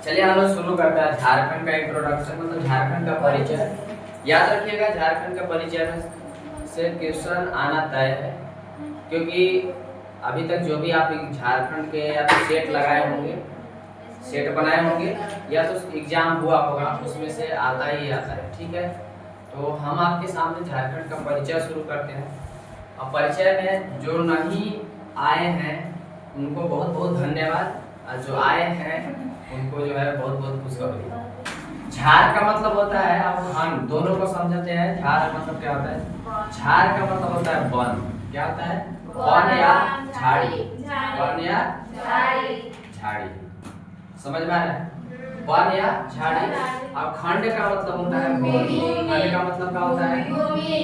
चलिए हम लोग शुरू करते हैं झारखंड का इंट्रोडक्शन, मतलब झारखंड का परिचय। याद रखिएगा झारखंड का परिचय में से क्वेश्चन आना तय है, क्योंकि अभी तक जो भी आप झारखंड के या तो सेट लगाए होंगे, सेट बनाए होंगे या तो एग्जाम हुआ होगा, उसमें से आता ही आता है। ठीक है, तो हम आपके सामने झारखंड का परिचय शुरू करते हैं। और परिचय में जो नहीं आए हैं उनको बहुत बहुत धन्यवाद, और जो आए हैं उनको जो है बहुत बहुत खुशखबरी। झार का मतलब होता है, अब हम दोनों को समझते हैं। झार का मतलब क्या होता है? झार का मतलब होता है वन। क्या होता है? वन या झाड़ी। वन या झाड़ी, समझ में आ रहा है? वन या झाड़ी। और खंड का मतलब होता है भूमि। खंड का मतलब क्या होता है?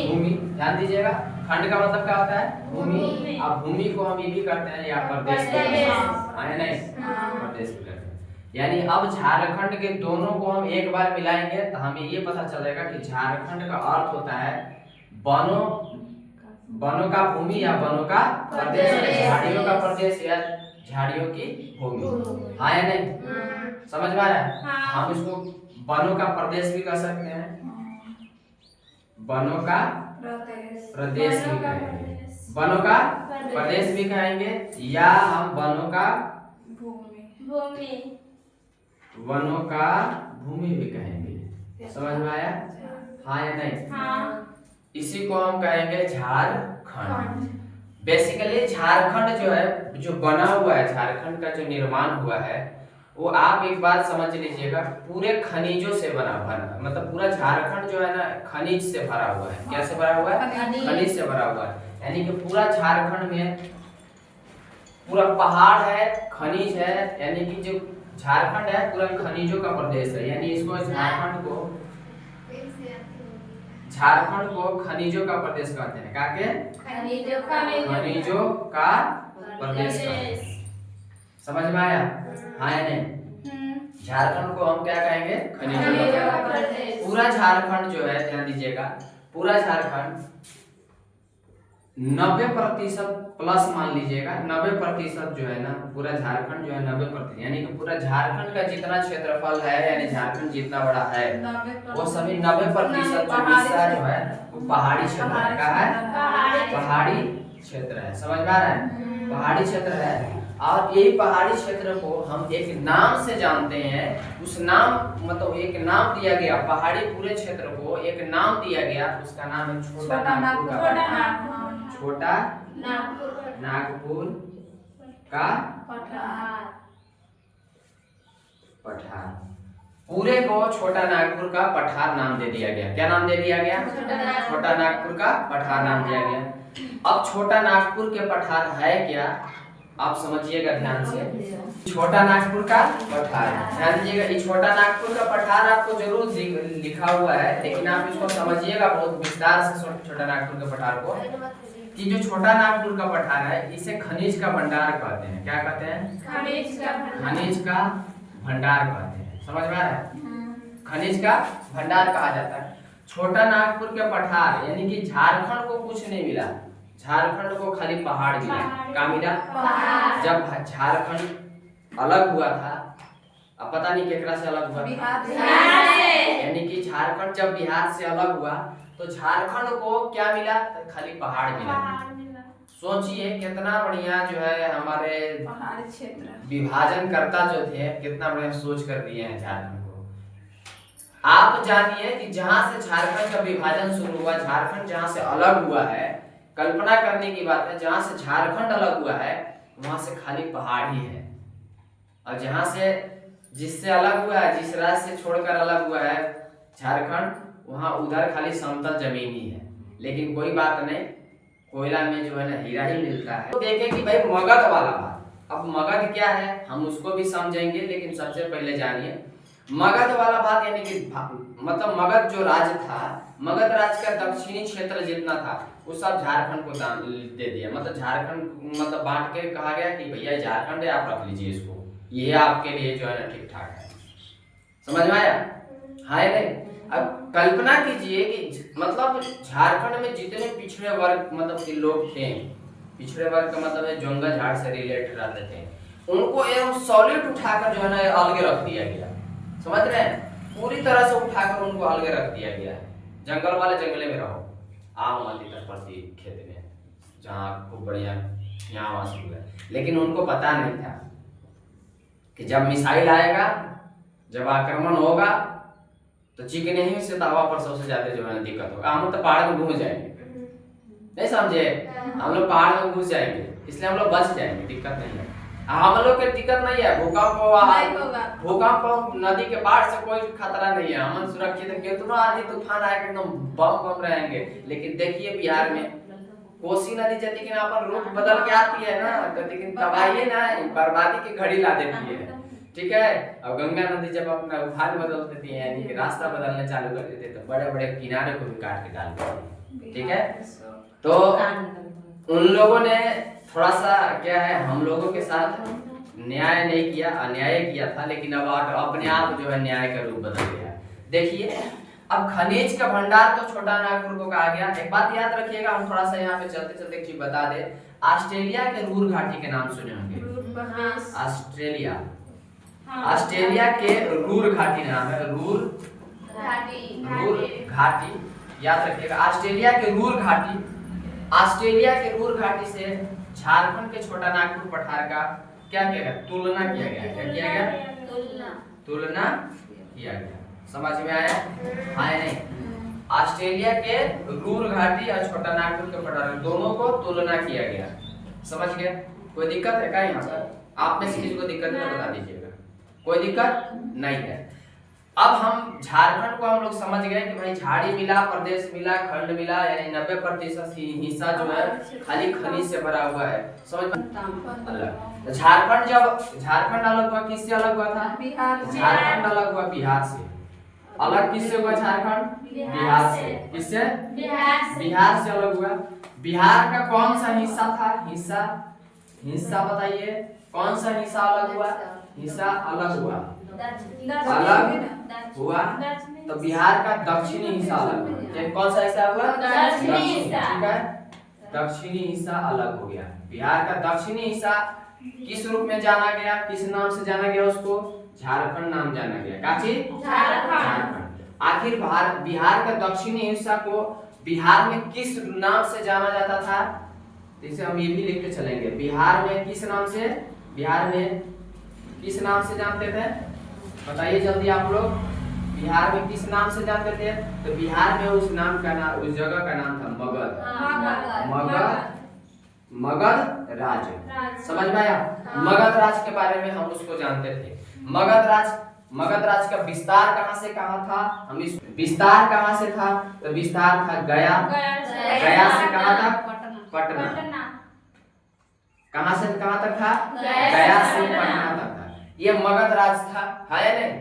भूमि। ध्यान दीजिएगा, खंड का मतलब क्या होता है? भूमि। अब भूमि को हम ये भी करते हैं या प्रदेश भी करते हैं, नहीं प्रदेश भी करते हैं। यानी अब झारखंड के दोनों को हम एक बार मिलाएंगे तो हमें ये पता चलेगा कि झारखंड का अर्थ होता है वनों, वनों का भूमि या वनों का प्रदेश, झाड़ियों का प्रदेश या झाड़ियों की भूमि। हाँ या नहीं? समझ में आ रहा है? हम इसको वनों का प्रदेश भी कह सकते हैं, वनों का प्रदेश भी कहेंगे, वनों का प्रदेश भी कहेंगे, या हम वनों का वनों का भूमि भी कहेंगे। समझ में आया? हाँ या नहीं? इसी को हम कहेंगे झारखंड। बेसिकली झारखंड जो है, जो बना हुआ है, झारखंड का जो निर्माण हुआ है, वो आप एक बात समझ लीजिएगा, पूरे खनिजों से बना मतलब पूरा झारखंड जो है ना खनिज से भरा हुआ है। क्या से भरा हुआ है? खनिज से भरा हुआ है। यानी कि पूरा झारखंड में पूरा पहाड़ है, खनिज है, यानी कि जो झारखंड है पूरा खनिजों का प्रदेश है। यानी इसको झारखंड को खनिजों का प्रदेश कहते हैं। क्या के? खनिजों का प्रदेश कहते हैं। समझ में आया? हाँ या नहीं? झारखंड को हम क्या कहेंगे? खनिजों का प्रदेश। पूरा झारखंड जो है, ध्यान दीजिएगा, पूरा झारखंड 90% प्लस मान लीजिएगा, 90% जो है ना, पूरा झारखंड जो है 90%, यानी कि पूरा झारखंड का जितना क्षेत्रफल है, यानी झारखंड जितना बड़ा है, वो सभी 90% जो हिस्सा जो है वो पहाड़ी क्षेत्र है। क्या है? पहाड़ी क्षेत्र है। समझ में आ रहा है? पहाड़ी क्षेत्र है। और यही पहाड़ी क्षेत्र को हम एक नाम से जानते हैं। उस नाम मतलब एक नाम दिया गया, पहाड़ी पूरे क्षेत्र को एक नाम दिया गया, उसका नाम है छोटा नागपुर का पठार। छोटा नागपुर का पठार। पूरे को छोटा नागपुर का पठार नाम दे दिया गया। क्या नाम दे दिया गया? छोटा नागपुर का पठार नाम दिया गया। अब छोटा नागपुर के पठार है क्या, आप समझिएगा ध्यान से। छोटा नागपुर का पठार, ध्यान दीजिएगा, ये छोटा नागपुर का पठार आपको जरूर लिखा हुआ है, लेकिन आप इसको समझिएगा बहुत विस्तार से। छोटा नागपुर के पठार को, कि जो छोटा नागपुर का पठार है, इसे खनिज का भंडार कहते हैं। क्या कहते हैं? खनिज का भंडार कहते हैं। समझ में आ रहा है? खनिज का भंडार कहा जाता है। छोटा नागपुर के पठार, यानी कि झारखंड को कुछ नहीं मिला, झारखंड को खाली पहाड़ मिला। क्या मिला? जब झारखंड अलग हुआ था, अब पता नहीं केकरा से अलग हुआ था, यानी कि झारखंड जब बिहार से अलग हुआ तो झारखंड को क्या मिला? खाली पहाड़ मिला। सोचिए कितना बढ़िया जो है हमारे पहाड़ी क्षेत्र विभाजन करता जो थे, कितना बढ़िया सोच कर दिए हैं झारखंड को। आप जानिए कि जहां से झारखंड का विभाजन शुरू हुआ, झारखंड जहां से अलग हुआ है, कल्पना करने की बात है, जहां से झारखंड अलग हुआ है वहां से खाली पहाड़ ही है। और जहां से जिससे अलग हुआ है, जिस राज्य से छोड़कर अलग हुआ है झारखंड, वहां उधर खाली समतल जमीन ही है। लेकिन कोई बात नहीं, कोयला में जो है ना हीरा ही मिलता है। तो देखें कि भाई मगध वाला बात, अब मगध क्या है हम उसको भी समझेंगे, लेकिन सबसे पहले जानिए मगध वाला बात, यानी कि मतलब मगध जो राज्य था, मगध राज्य का दक्षिणी क्षेत्र जितना था वो सब झारखंड को दान दे दिया। मतलब झारखंड मतलब बांट के कहा गया कि भैया झारखंड है, आप रख लीजिए इसको, ये आपके लिए जो है ना ठीक ठाक है। समझ में आया? हाँ नहीं? अब कल्पना कीजिए कि मतलब झारखंड में जितने पिछड़े वर्ग मतलब के लोग थे, पिछड़े वर्ग का मतलब है जंगल झाड़ से रिलेटेड रहते थे, उनको एकदम सॉलिड उठाकर जो है ना अलगे रख दिया गया। समझ रहे हैं, पूरी तरह से उठाकर उनको अलगे रख दिया गया है। जंगल वाले जंगले में रहो, आम वाली प्रति खेत में जहाँ खूब बढ़िया यहाँ वहां से हुआ। लेकिन उनको पता नहीं था कि जब मिसाइल आएगा, जब आक्रमण होगा तो चिकने ही से तवा पर सबसे ज्यादा जो है दिक्कत होगा। हम तो पहाड़ में घुस जाएंगे, नहीं समझे, हम लोग पहाड़ में घुस जाएंगे, इसलिए हम लोग बच जाएंगे, दिक्कत नहीं है। हम लोग के दिक्कत नहीं है, भूकंप नदी के बाढ़ से कोई खतरा नहीं है, हम सुरक्षित है। कितना आंधी तूफान आएगा एकदम बम बम रहेंगे। लेकिन देखिए बिहार में कोसी नदी जब लेकिन अपन रूप बदल के आती है ना, तो लेकिन तबाही ना बर्बादी की घड़ी ला देती है, ठीक है। और गंगा नदी जब अपना उफान बदल देती है, यानी कि रास्ता बदलना चालू कर देती है, तो बड़े बड़े किनारे को भी काट के डाल देती है, ठीक है। तो उन लोगों ने थोड़ा सा क्या है, हम लोगों के साथ न्याय नहीं किया, अन्याय किया था, लेकिन अब अपने आप जो है न्याय का रूप बदल गया। देखिए अब खनिज का भंडार तो छोटा नागपुर को कहा गया। एक बात याद रखिएगा, हम थोड़ा सा यहाँ पे चलते चलते एक चीज बता दे। ऑस्ट्रेलिया के रूर घाटी के नाम सुने होंगे, ऑस्ट्रेलिया, ऑस्ट्रेलिया के रूर घाटी नाम है, रूर घाटी, याद रखिएगा। ऑस्ट्रेलिया के रूर घाटी, ऑस्ट्रेलिया के रूर घाटी से झारखंड के छोटा नागपुर पठार का क्या किया गया, तुलना किया गया। क्या किया गया, तुलना किया गया। समझ में आया, आया नहीं। ऑस्ट्रेलिया के रूर घाटी और छोटा नागपुर के पठार दोनों को तुलना किया गया। समझ गए, कोई दिक्कत है क्या यहाँ पर? आप में से किसी को दिक्कत है बता दीजिएगा, कोई दिक्कत नहीं है। अब हम झारखंड को हम लोग समझ गए कि भाई झाड़ी मिला, प्रदेश मिला, खंड मिला, यानी 90% हिस्सा जो है खाली खनिज से भरा हुआ है। समझ अलग झारखंड, जब झारखंड अलग हुआ किससे अलग हुआ था? झारखंड अलग हुआ बिहार से। अलग किससे हुआ झारखंड? बिहार से। किससे? बिहार से अलग हुआ। बिहार का कौन सा हिस्सा था? हिस्सा बताइए, कौन सा हिस्सा अलग हुआ? हिस्सा अलग हुआ, अलग हुआ तो बिहार का दक्षिणी हिस्सा अलग हुआ। कौन सा हिस्सा हुआ? दक्षिणी, ठीक है, दक्षिणी हिस्सा अलग हो गया। बिहार का दक्षिणी हिस्सा किस रूप में जाना गया, किस नाम से जाना गया? उसको झारखंड नाम जाना गया। काची? झारखंड। आखिर बिहार का दक्षिणी हिस्सा को बिहार में किस नाम से जाना जाता था? इसे हम ये भी लिख के चलेंगे। बिहार में किस नाम से, बिहार में किस नाम से जानते थे? बताइए जल्दी आप लोग, बिहार में किस नाम से जानते थे? तो बिहार में उस नाम का नाम, उस जगह का नाम था मगध, मगध राज्य। समझ में आया? मगध राज्य के बारे में हम उसको जानते थे। मगध राज्य का विस्तार कहां से कहां था? हम इस विस्तार कहां से था? तो विस्तार था गया से कहां तक? पटना। कहां से कहां तक था? गया से पटना तक था। ये मगध राज था, है नहीं?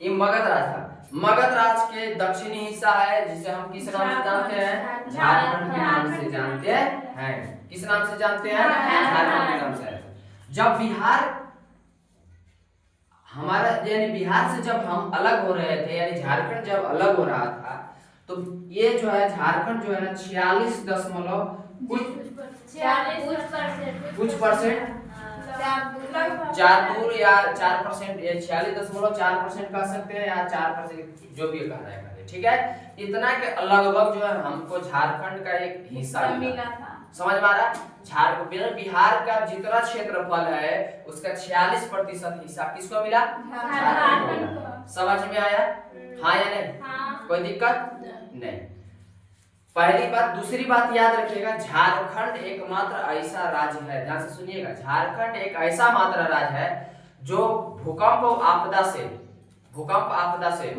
ये मगध राज था। मगध राज के दक्षिणी हिस्सा है जिसे हम किस नाम से जानते हैं? झारखंड के नाम से जानते हैं। किस नाम से जानते हैं? झारखंड के नाम से। जब बिहार हमारा, यानी बिहार से जब हम अलग हो रहे थे, यानी झारखंड जब अलग हो रहा था, तो ये जो है झारखंड जो है ना 46 दशमलव कुछ परसेंट, 4% या 4%, 46.4% कह सकते हैं, या 4% जो भी कहना है, ठीक है। इतना के लगभग जो है हमको झारखंड का एक हिस्सा मिला था। समझ में आ रहा? झारखंड, बिहार का जितना क्षेत्रफल है उसका 46% हिस्सा किसको मिला? झारखंड को मिला। समझ में आया? हाँ या नहीं? कोई दिक्कत नहीं। पहली बात। दूसरी बात याद रखिएगा, झारखंड एकमात्र ऐसा राज्य है, ध्यान से सुनिएगा, झारखंड एक ऐसा मात्र राज्य है जो भूकंप आपदा से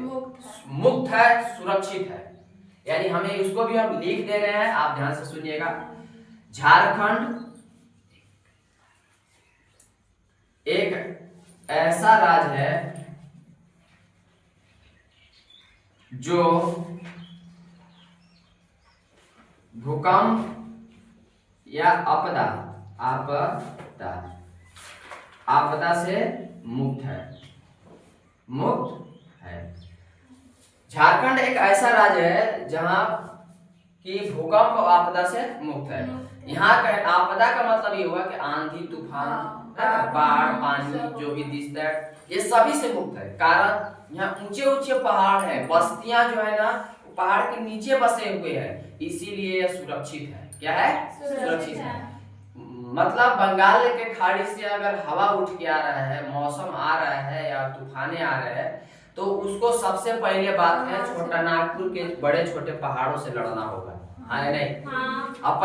मुक्त है, सुरक्षित है। यानी हमें उसको भी हम लिख दे रहे हैं, आप ध्यान से सुनिएगा। झारखंड एक ऐसा राज्य है जो भूकंप या आपदा से मुक्त है। झारखंड एक ऐसा राज्य है जहां की भूकंप और आपदा से मुक्त है। यहाँ का आपदा का मतलब ये हुआ कि आंधी तूफान, बाढ़ पानी जो भी दिस दैट ये सभी से मुक्त है। कारण यहाँ ऊंचे ऊंचे पहाड़ है, बस्तियां जो है ना पहाड़ के नीचे बसे हुए हैं, इसीलिए यह सुरक्षित है। क्या है? सुरक्षित है। मतलब बंगाल के खाड़ी से अगर हवा उठ के आ रहा है, मौसम आ रहा है या तूफाने आ रहे हैं, तो उसको सबसे पहले बात है छोटा नागपुर के बड़े छोटे पहाड़ों से लड़ना होगा। है नहीं? अब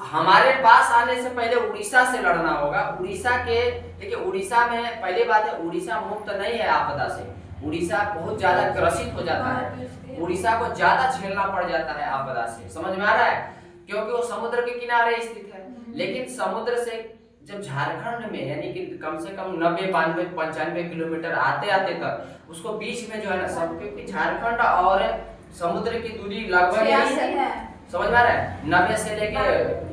हमारे पास आने से पहले उड़ीसा से लड़ना होगा। उड़ीसा के देखिए, उड़ीसा में पहली बात है उड़ीसा मुक्त नहीं है आपदा से। उड़ीसा बहुत ज्यादा ग्रसित हो जाता है, उड़ीसा को ज्यादा झेलना पड़ जाता है आपदा से। समझ में आ रहा है? क्योंकि वो समुद्र के किनारे स्थित है। लेकिन समुद्र से जब झारखंड में यानी कि कम से कम 90 92 95 किलोमीटर आते आते तक उसको बीच में जो है ना सब, क्योंकि झारखंड और समुद्र की दूरी लगभग समझ में आ रहा है 90 से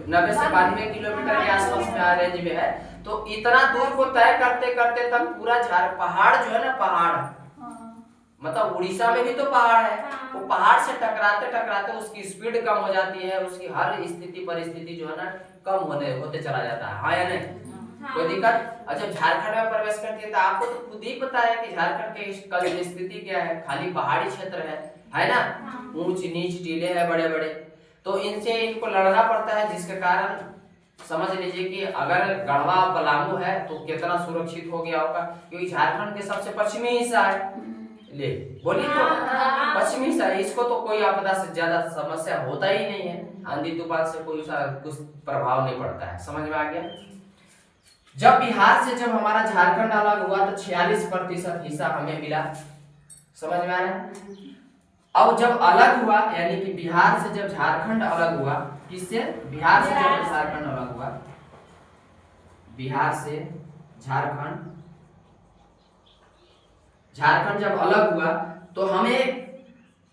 92 किलोमीटर के आसपास में रेंज में है। तो इतना दूर को तय करते करते तक पूरा पहाड़ जो है ना पहाड़ मतलब उड़ीसा में भी तो पहाड़ है, वो पहाड़ से टकराते टकराते उसकी स्पीड कम हो जाती है, उसकी हर स्थिति परिस्थिति जो है ना कम होते चला जाता है। हाँ या नहीं? कोई दिक्कत? अच्छा, झारखंड में प्रवेश करती है तो आपको तो खुद ही पता है कि झारखंड की स्थिति क्या है, खाली पहाड़ी क्षेत्र है ना, ऊंच नीच टीले है बड़े बड़े, तो इनसे इनको लड़ना पड़ता है। जिसके कारण समझ लीजिए कि अगर गढ़वा पलामू है तो कितना सुरक्षित हो गया होगा, क्योंकि झारखंड के सबसे पश्चिमी हिस्सा है। ले बोली तो पश्चिमी हिस्सा, इसको तो कोई आपदा से ज्यादा समस्या होता ही नहीं है, आंधी तूफान से कोई कुछ प्रभाव नहीं पड़ता है। समझ में आ गया? जब बिहार से जब हमारा झारखंड अलग हुआ तो 46% हिस्सा हमें मिला। समझ में आ रहा है? अब जब अलग हुआ यानी कि बिहार से जब झारखंड अलग हुआ, किससे? बिहार से जब झारखंड अलग हुआ, बिहार से झारखंड जब अलग हुआ तो हमें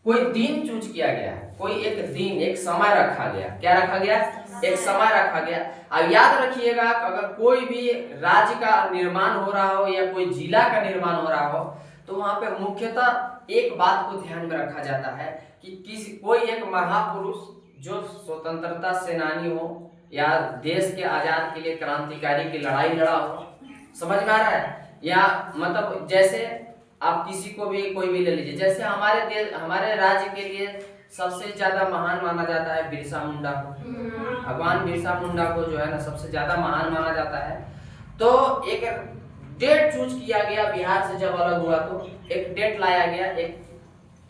कोई दिन चूज किया गया, कोई एक दिन एक समय रखा गया। क्या रखा गया? एक समय रखा गया। अब याद रखिएगा, अगर कोई भी राज्य का निर्माण हो रहा हो या कोई जिला का निर्माण हो रहा हो तो वहां पे मुख्यतः एक बात को ध्यान में रखा जाता है कि कोई एक महापुरुष जो स्वतंत्रता सेनानी हो या देश के आजाद के लिए क्रांतिकारी की लड़ाई लड़ा हो। समझ में आ रहा है? या मतलब जैसे आप किसी को भी कोई भी ले लीजिए, जैसे हमारे राज्य के लिए सबसे ज्यादा महान माना जाता है बिरसा मुंडा को। भगवान बिरसा मुंडा को जो है ना सबसे ज्यादा महान माना जाता है। तो एक डेट चूज किया गया, बिहार से जब अलग हुआ तो एक डेट लाया गया, एक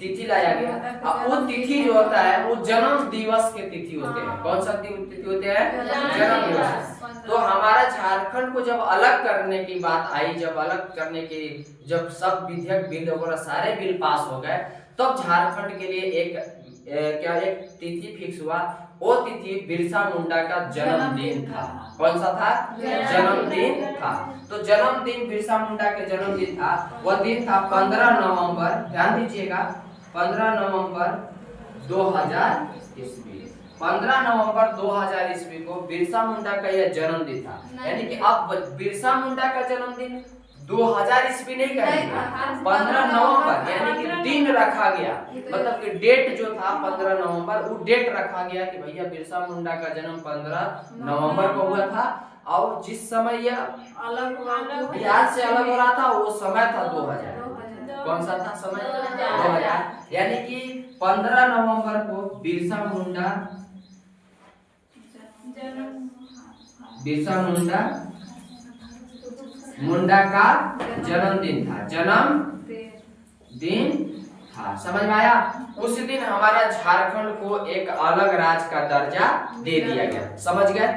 तिथि लाया गया। अब वो तिथि जो होता है वो जन्म दिवस के तिथि होते हैं। कौन सा तिथि होते हैं? जन्म दिवस। तो हमारा झारखंड को जब अलग करने की बात आई, जब सब विधेयक बिल वगैरह सारे बिल पास हो गए, तब झारखंड के लिए एक तिथि फिक्स हुआ। वो तिथि बिरसा मुंडा का जन्मदिन था। कौन सा था? जन्मदिन था। तो जन्मदिन बिरसा मुंडा के जन्मदिन था। वह दिन था 15 नवंबर, ध्यान दीजिएगा, 15 नवंबर 2000 ईस्वी। 15 नवंबर 2000 ईस्वी को बिरसा मुंडा का यह जन्मदिन था। यानी कि अब बिरसा मुंडा का जन्मदिन 2000 ईस्वी नहीं कहेंगे, 15 नवंबर यानी कि दिन रखा गया। मतलब कि डेट जो था 15 नवंबर, वो डेट रखा गया कि भैया बिरसा मुंडा का जन्म 15 नवंबर को हुआ था। और जिस समय यह बिहार से अलग हो रहा था वो समय था 2000। कौन सा था समय? 2000। यानी कि 15 नवंबर को बिरसा मुंडा का जन्मदिन था, जन्मदिन था। समझ में आया? उस दिन हमारा झारखंड को एक अलग राज्य का दर्जा दे दिया गया। समझ गए?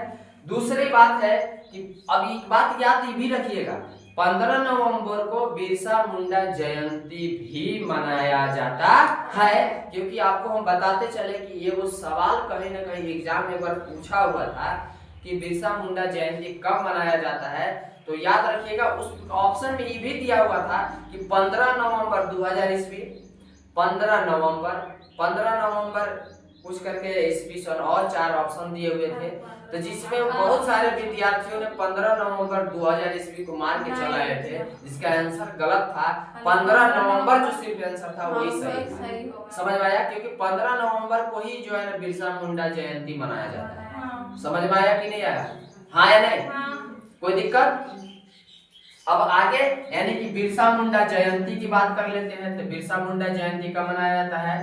दूसरी बात है कि अब एक बात याद भी रखिएगा, 15 नवंबर को बिरसा मुंडा जयंती भी मनाया जाता है। क्योंकि आपको हम बताते चले कि ये वो सवाल कहीं ना कहीं एग्जाम में एक बार पूछा हुआ था कि बिरसा मुंडा जयंती कब मनाया जाता है। तो याद रखिएगा, उस ऑप्शन में ये भी दिया हुआ था कि 15 नवंबर 2000 ईस्वी, 15 नवंबर कुछ करके ईस्वी सन और 4 ऑप्शन दिए हुए थे। तो जिसमें बहुत सारे विद्यार्थियों ने 15 नवंबर 2000 ईस्वी को मार के चलाए थे, जिसका आंसर गलत था। 15 नवंबर जो सिर्फ आंसर था वही सही था। समझ में आया? क्योंकि 15 नवंबर को ही जो है ना बिरसा मुंडा जयंती मनाया जाता है। समझ में आया कि नहीं आया? हाँ या नहीं? कोई दिक्कत? अब आगे यानी कि बिरसा मुंडा जयंती की बात कर लेते हैं। तो बिरसा मुंडा जयंती कब मनाया जाता है?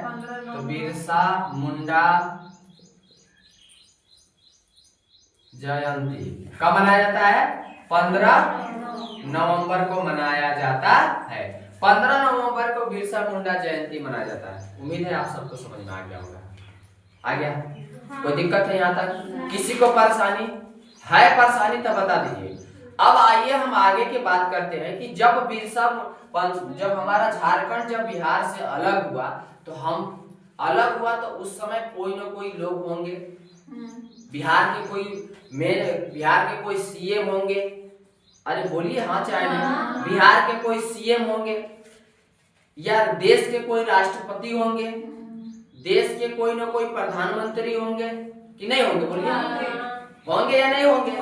तो बिरसा मुंडा जयंती कब मनाया जाता है? 15 नवंबर को मनाया जाता है। 15 नवंबर को बिरसा मुंडा जयंती मनाया जाता है। उम्मीद है आप सबको समझ में आ गया होगा। आ गया? कोई दिक्कत है यहाँ तक? किसी को परेशानी है? परेशानी तो बता दीजिए। अब आइए हम आगे की बात करते हैं कि जब हमारा झारखंड जब बिहार से अलग हुआ तो हम अलग हुआ तो उस समय कोई ना कोई लोग होंगे, बिहार के कोई सीएम होंगे। अरे बोलिए हाँ चाहे नहीं। बिहार के कोई सीएम होंगे या देश के कोई राष्ट्रपति होंगे, देश के कोई ना कोई प्रधानमंत्री होंगे कि नहीं होंगे? बोलिए होंगे या नहीं होंगे?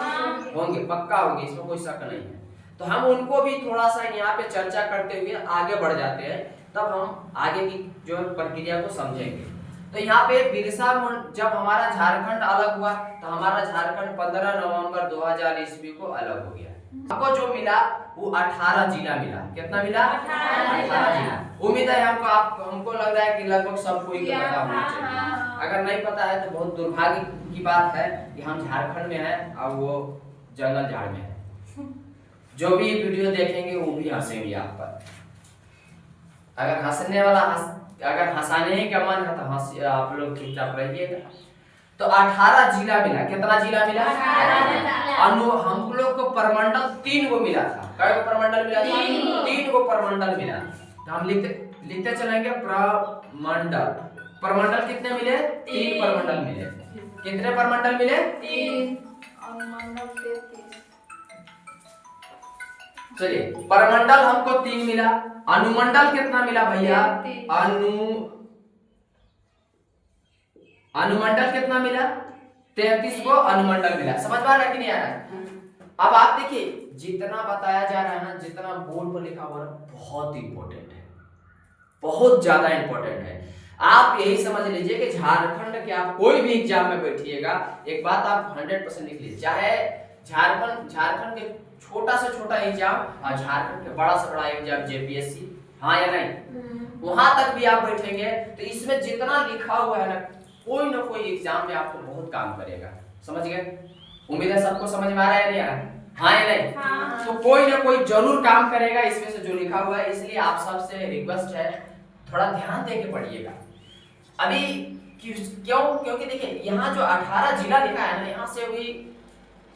होंगे, पक्का होंगे, इसमें कोई शक नहीं है। तो हम उनको भी थोड़ा सा यहाँ पे चर्चा करते हुए आगे बढ़ जाते हैं, तब हम आगे की जो प्रक्रिया को समझेंगे। तो यहाँ पे जब हमारा झारखंड अलग हुआ तो हमारा झारखंड 15 नवंबर 2000 ईस्वी को अलग हो गया। हमको जो मिला वो 18 जिला मिला। कितना मिला? 18 जिला। उम्मीद है हमको लग रहा है कि लगभग सबको ही पता होना चाहिए। अगर नहीं पता है तो बहुत दुर्भाग्य की बात है कि हम झारखंड में हैं और वो जंगल झाड़ में है। जो भी वीडियो देखेंगे वो भी हंसेंगे आप पर। अगर हंसाने ही का मन है तो आप लोग चुपचाप रहिएगा। तो 18 जिला मिला। कितना जिला मिला? 18 जिला। हम लोग को प्रमंडल 3 को मिला था। कै को प्रमंडल मिला था? 3 को प्रमंडल मिला। तो हम लिखते चलेंगे प्रमंडल। प्रमंडल कितने मिले? 3 प्रमंडल मिले। कितने प्रमंडल मिले? 3। चलिए, प्रमंडल हमको 3 मिला। अनुमंडल कितना मिला भैया? अनुमंडल कितना मिला? 33 को अनुमंडल मिला। समझ में आ रहा है कि नहीं आ रहा है? अब आप देखिए, जितना बताया जा रहा है ना, जितना बोर्ड पर लिखा हुआ है, बहुत इंपॉर्टेंट है, बहुत ज्यादा इंपॉर्टेंट है। आप यही समझ लीजिए कि झारखंड के आप कोई भी एग्जाम में बैठिएगा, एक बात आप 100% लिख लीजिए, चाहे झारखंड के छोटा से छोटा एग्जाम और झारखंड के बड़ा से बड़ा एग्जाम जेपीएससी, हाँ या नहीं, वहां तक भी आप बैठेंगे तो इसमें जितना लिखा हुआ है ना, कोई ना कोई एग्जाम में आपको बहुत काम करेगा। समझ गए? उम्मीद है सबको समझ में आ रहा है नहीं आ रहा है? हाँ या नहीं? हाँ। तो कोई ना कोई जरूर काम करेगा इसमें से जो लिखा हुआ है। इसलिए आप सबसे रिक्वेस्ट है, थोड़ा ध्यान दे के पढ़िएगा। अभी क्यों? क्योंकि देखिए यहाँ जो 18 जिला लिखा है ना, यहाँ से भी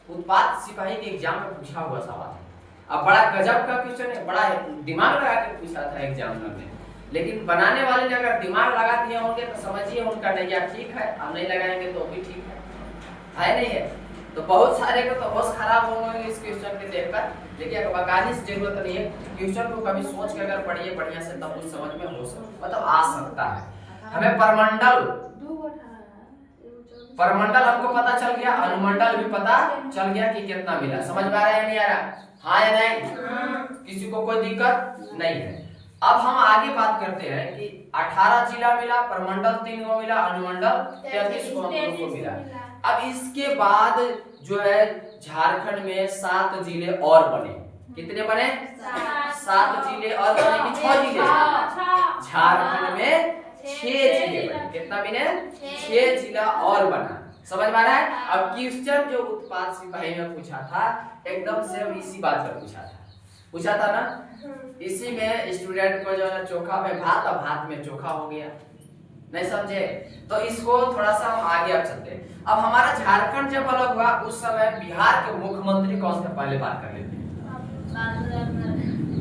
उत्पाद सिपाही के एग्जाम में पूछा हुआ सवाल है। अब बड़ा गजब का क्वेश्चन है, बड़ा दिमाग लगा के पूछा था एग्जामिनर ने, लेकिन बनाने वाले ने अगर दिमाग लगा दिए होंगे तो समझिए उनका नैया ठीक है, अब नहीं लगाएंगे तो भी ठीक है नहीं है? तो बहुत सारे को तो होश खराब होंगे इस क्वेश्चन के देखकर, लेकिन बकाने की जरूरत नहीं है। क्वेश्चन को कभी सोच के अगर पढ़िए बढ़िया से, तब कुछ समझ में हो सकता, मतलब आ सकता है। हमें परमंडल हमको पता चल गया, अनुमंडल भी पता चल गया कि कितना मिला। समझ में आ रहा है नहीं आ रहा? हाँ या नहीं? किसी को कोई दिक्कत नहीं है? अब हम आगे बात करते हैं कि 18 जिला मिला, प्रमंडल 3 को मिला, अनुमंडल 33 को हम लोग को मिला। अब इसके बाद जो है झारखंड में 7 जिले और बने। कितने बने? 7 जिले और बने कि 6 जिले? झारखंड में 6 जिले बने। कितना बने? 6 जिला और बना। समझ में आ रहा है? अब क्वेश्चन जो उत्पाद सिपाही में पूछा था, एकदम से इसी बात पर पूछा था ना, इसी में स्टूडेंट को जो है चोखा में भात और भात में चोखा हो गया। नहीं समझे? तो इसको थोड़ा सा हम आगे अब चलते हैं। अब हमारा झारखंड जब अलग हुआ उस समय बिहार के मुख्यमंत्री कौन थे, पहले बात कर लेते हैं।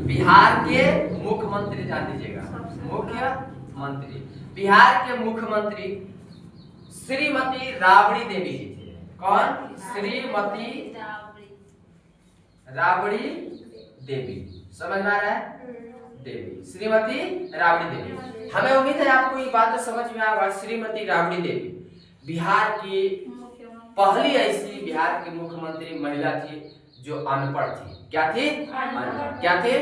बिहार के मुख्यमंत्री जान लीजिएगा, मुख्यमंत्री बिहार के मुख्यमंत्री श्रीमती राबड़ी देवी जी थे। कौन? श्रीमती राबड़ी देवी। समझ में आ रहा है? देवी, श्रीमती राबड़ी देवी। हमें उम्मीद है आपको ये बात समझ में आएगा। श्रीमती राबड़ी देवी बिहार की पहली ऐसी बिहार की मुख्यमंत्री महिला थी जो अनपढ़ थी। क्या थी? अनपढ़। क्या थी?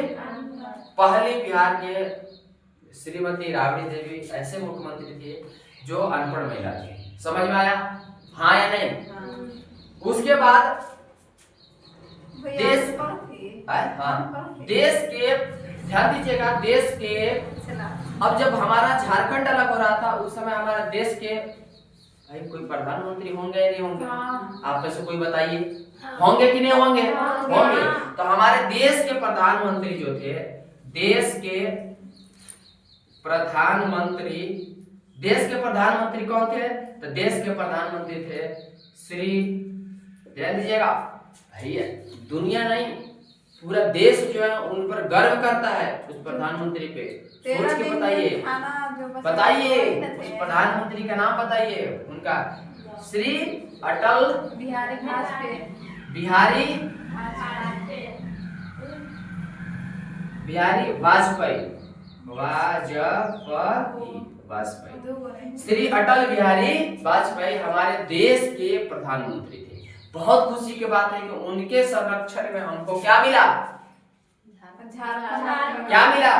पहली बिहार के श्रीमती राबड़ी देवी ऐसे मुख्यमंत्री थे जो अनपढ़ महिला थी। समझ में आया? हाँ या नहीं? उसके बाद देश, हाँ, देश के, ध्यान दीजिएगा, देश के, अब जब हमारा झारखंड अलग हो रहा था उस समय हमारे देश के भाई कोई प्रधानमंत्री होंगे या नहीं होंगे? आप में से कोई बताइए, होंगे कि नहीं होंगे? होंगे। तो हमारे देश के प्रधानमंत्री जो थे, देश के प्रधानमंत्री, देश के प्रधानमंत्री कौन थे? तो देश के प्रधानमंत्री थे श्री, ध्यान दीजिएगा भैया, दुनिया नहीं पूरा देश जो है उन पर गर्व करता है, उस प्रधानमंत्री पे। सोच के बताइए, बताइए उस प्रधानमंत्री का नाम बताइए उनका। श्री अटल बिहारी वाजपेयी, श्री अटल बिहारी वाजपेयी हमारे देश के प्रधानमंत्री थे। बहुत खुशी की बात है कि उनके संरक्षण में हमको क्या मिला? क्या मिला?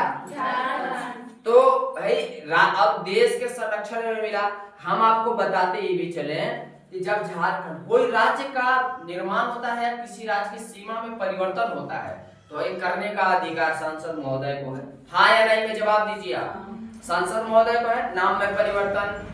तो भाई अब देश के संरक्षण में मिला। हम आपको बताते ये भी चले कि जब झारखंड, कोई राज्य का निर्माण होता है, किसी राज्य की सीमा में परिवर्तन होता है, तो ये करने का अधिकार सांसद महोदय को है। हाँ या नहीं में जवाब दीजिए आप। सांसद महोदय को है, नाम में परिवर्तन,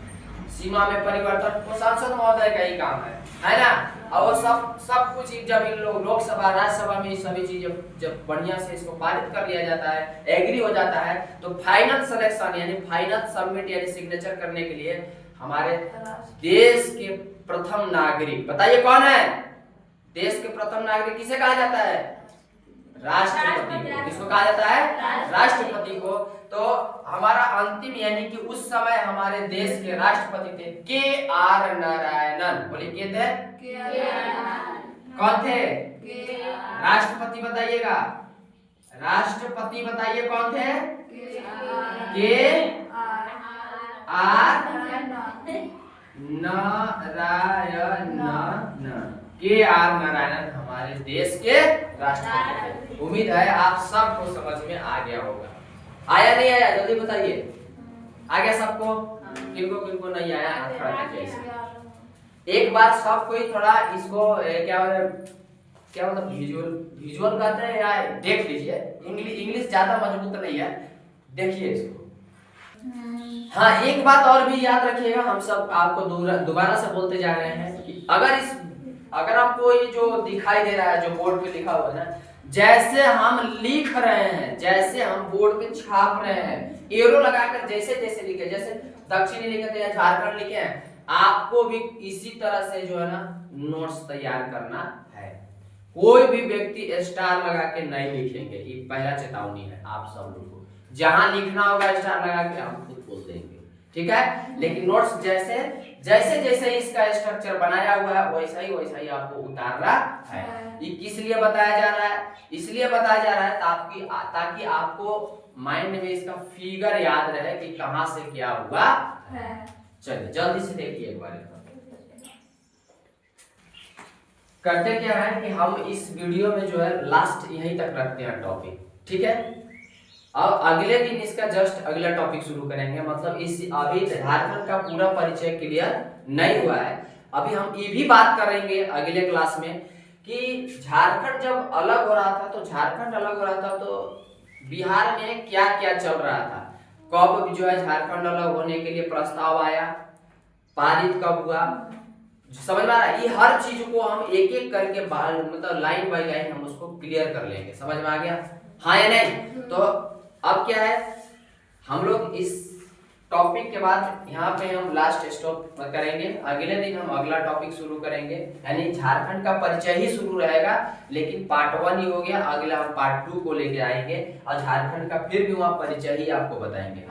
सीमा में परिवर्तन, वो सांसद महोदय का ही काम है ना। और सब कुछ जब इन लोग लोकसभा राज्यसभा में सभी चीजें जब बढ़िया से इसको पारित कर लिया जाता है, एग्री हो जाता है, तो फाइनल सिलेक्शन यानी फाइनल सबमिट यानी सिग्नेचर करने के लिए हमारे देश के प्रथम नागरिक, बताइए कौन है? देश के प्रथम नागरिक किसे कहा जाता है? राष्ट्रपति को। किसको कहा जाता है? राष्ट्रपति को। तो हमारा अंतिम यानी कि उस समय हमारे देश के राष्ट्रपति थे के.आर. नारायणन। बोलिए के थे? कौन थे? राष्ट्रपति बताइएगा, राष्ट्रपति बताइए कौन थे? के.आर. नारायणन। के.आर. नारायणन हमारे देश के राष्ट्रपति। उम्मीद है आप सबको समझ में आ गया होगा। आया नहीं आया जल्दी बताइए, आ गया सबको? किनको किनको नहीं आया थोड़ा कीजिए। एक बार सबको ही थोड़ा इसको क्या मतलब विजुअल कहते हैं या देख लीजिए। इंग्लिश ज्यादा मजबूत नहीं है, देखिए इसको। हाँ, एक बात और भी याद रखिएगा, हम सब आपको दोबारा से बोलते जा रहे हैं कि अगर आपको ये जो दिखाई दे रहा है, जो बोर्ड पे लिखा हुआ है ना, जैसे हम लिख रहे हैं, जैसे हम बोर्ड पे छाप रहे हैं, एरो लगाकर जैसे जैसे लिखे, जैसे दक्षिणी लिखे थे या झारखंड लिखे हैं, आपको भी इसी तरह से जो है ना नोट्स तैयार करना है। कोई भी व्यक्ति स्टार लगा के नहीं लिखेंगे, ये पहला चेतावनी है आप सब लोगों को। जहां लिखना होगा स्टार लगा के हम खुद बोल देंगे, ठीक है। लेकिन नोट्स जैसे जैसे इसका स्ट्रक्चर बनाया हुआ है वैसा ही आपको उतारना है। ये किस लिए बताया जा रहा है? इसलिए बताया जा रहा है ताकि आपको माइंड में इसका फिगर याद रहे कि कहां से क्या हुआ है। चलिए जल्दी से देखिए एक बार। करते क्या है कि हम इस वीडियो में जो है लास्ट यहीं तक रखते हैं टॉपिक, ठीक है। अब अगले दिन इसका जस्ट अगला टॉपिक शुरू करेंगे। मतलब अभी झारखंड का पूरा परिचय क्लियर नहीं हुआ है। अभी हम ये भी बात करेंगे अगले क्लास में कि झारखंड जब अलग हो रहा था तो बिहार में क्या क्या चल रहा था, कब जो है झारखंड अलग होने के लिए प्रस्ताव आया, पारित कब हुआ, समझ में आ रहा है। ये हर चीज को हम एक एक करके मतलब लाइन बाय लाइन हम उसको क्लियर कर लेंगे। समझ में आ गया? हाँ या नहीं? तो अब क्या है, हम लोग इस टॉपिक के बाद यहाँ पे हम लास्ट स्टॉप करेंगे। अगले दिन हम अगला टॉपिक शुरू करेंगे, यानी झारखंड का परिचय ही शुरू रहेगा, लेकिन पार्ट 1 ही हो गया। अगला हम पार्ट 2 को लेके आएंगे और झारखंड का फिर भी वहाँ परिचय ही आपको बताएंगे।